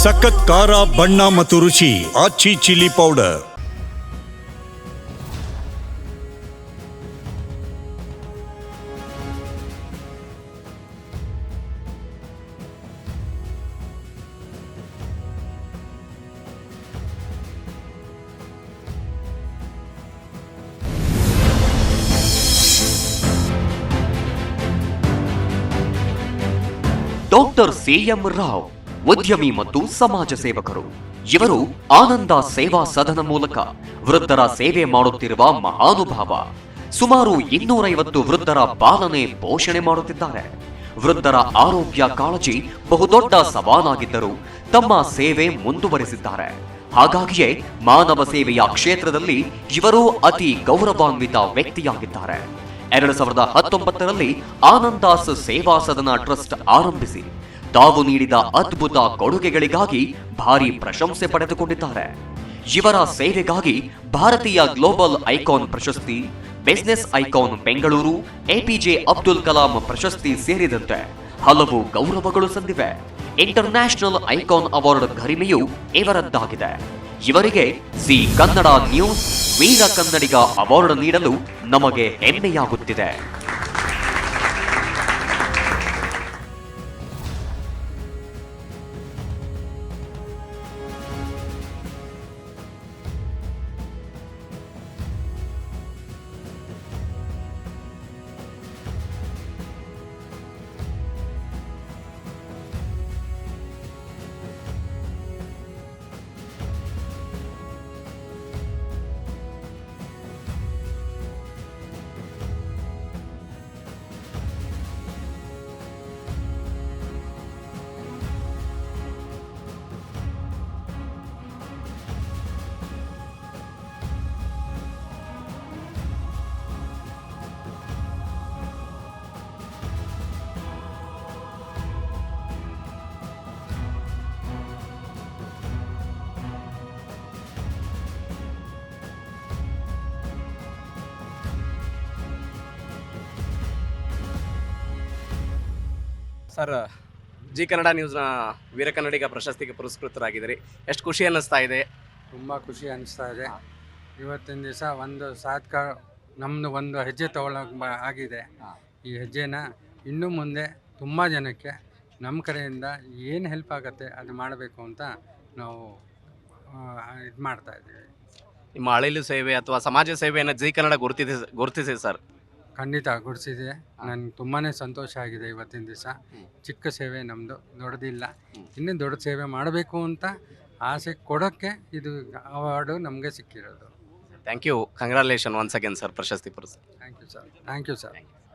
ಸಖತ್ ಖಾರ ಬಣ್ಣ ಮತ್ತು ರುಚಿ Aachi chilli powder. Doctor C M. Rao ಉದ್ಯಮಿ ಮತ್ತು ಸಮಾಜ ಸೇವಕರು. ಇವರು ಆನಂದ ಸೇವಾ ಸದನ ಮೂಲಕ ವೃದ್ಧರ ಸೇವೆ ಮಾಡುತ್ತಿರುವ ಮಹಾನುಭಾವ. ಸುಮಾರು 250 ವೃದ್ಧರ ಪಾಲನೆ ಪೋಷಣೆ ಮಾಡುತ್ತಿದ್ದಾರೆ. ವೃದ್ಧರ ಆರೋಗ್ಯ ಕಾಳಜಿ ಬಹುದೊಡ್ಡ ಸವಾಲಾಗಿದ್ದರೂ ತಮ್ಮ ಸೇವೆ ಮುಂದುವರೆಸಿದ್ದಾರೆ. ಹಾಗಾಗಿಯೇ ಮಾನವ ಸೇವೆಯ ಕ್ಷೇತ್ರದಲ್ಲಿ ಇವರು ಅತಿ ಗೌರವಾನ್ವಿತ ವ್ಯಕ್ತಿಯಾಗಿದ್ದಾರೆ. 2019ರಲ್ಲಿ ಆನಂದಾಸ್ ಸೇವಾ ಸದನ ಟ್ರಸ್ಟ್ ಆರಂಭಿಸಿ ತಾವು ನೀಡಿದ ಅದ್ಭುತ ಕೊಡುಗೆಗಳಿಗಾಗಿ ಭಾರಿ ಪ್ರಶಂಸೆ ಪಡೆದುಕೊಂಡಿದ್ದಾರೆ. ಇವರ ಸೇವೆಗಾಗಿ ಭಾರತೀಯ ಗ್ಲೋಬಲ್ ಐಕಾನ್ ಪ್ರಶಸ್ತಿ, business icon Bengaluru, APJ Abdul Kalam ಪ್ರಶಸ್ತಿ ಸೇರಿದಂತೆ ಹಲವು ಗೌರವಗಳು ಸಂದಿವೆ. ಇಂಟರ್ನ್ಯಾಷನಲ್ ಐಕಾನ್ ಅವಾರ್ಡ್ ಗರಿಮೆಯೂ ಇವರದ್ದಾಗಿದೆ. ಇವರಿಗೆ ಸಿ ಕನ್ನಡ ನ್ಯೂಸ್ ವೀರ ಕನ್ನಡಿಗ ಅವಾರ್ಡ್ ನೀಡಲು ನಮಗೆ ಹೆಮ್ಮೆಯಾಗುತ್ತಿದೆ. ಸರ್, ಜಿ ಕನ್ನಡ ನ್ಯೂಸ್ನ ವೀರ ಕನ್ನಡಿಗ ಪ್ರಶಸ್ತಿಗೆ ಪುರಸ್ಕೃತರಾಗಿದ್ದೀರಿ. ಎಷ್ಟು ಖುಷಿ ಅನ್ನಿಸ್ತಾ ಇದೆ? ತುಂಬ ಖುಷಿ ಅನ್ನಿಸ್ತಾ ಇದೆ. ಇವತ್ತಿನ ದಿವಸ ಒಂದು ಸಾಧಕ ನಮ್ಮದು ಒಂದು ಹೆಜ್ಜೆ ತಗೊಳ್ಳೋಕೆ ಆಗಿದೆ. ಈ ಹೆಜ್ಜೆನ ಇನ್ನು ಮುಂದೆ ತುಂಬ ಜನಕ್ಕೆ ನಮ್ಮ ಕಡೆಯಿಂದ ಏನು ಹೆಲ್ಪ್ ಆಗುತ್ತೆ ಅದು ಮಾಡಬೇಕು ಅಂತ ನಾವು ಇದು ಮಾಡ್ತಾ ಇದ್ದೀವಿ. ನಿಮ್ಮ ಅಳಿಲು ಸೇವೆ ಅಥವಾ ಸಮಾಜ ಸೇವೆಯನ್ನು ಜಿ ಕನ್ನಡ ಗುರುತಿಸಿ ಸರ್. ಖಂಡಿತ ಗುರುತಿಸಿದೆ. ನನಗೆ ತುಂಬಾ ಸಂತೋಷ ಆಗಿದೆ. ಇವತ್ತಿನ ದಿವಸ ಚಿಕ್ಕ ಸೇವೆ ನಮ್ಮದು, ದೊಡ್ಡದಿಲ್ಲ. ಇನ್ನೂ ದೊಡ್ಡ ಸೇವೆ ಮಾಡಬೇಕು ಅಂತ ಆಸೆ ಕೊಡೋಕ್ಕೆ ಇದು ಅವಾರ್ಡು ನಮಗೆ ಸಿಕ್ಕಿರೋದು. Thank you. Congratulation once again sir, ಪ್ರಶಸ್ತಿ ಪುರಸ್ಕಾರ. Thank you sir. Thank you sir.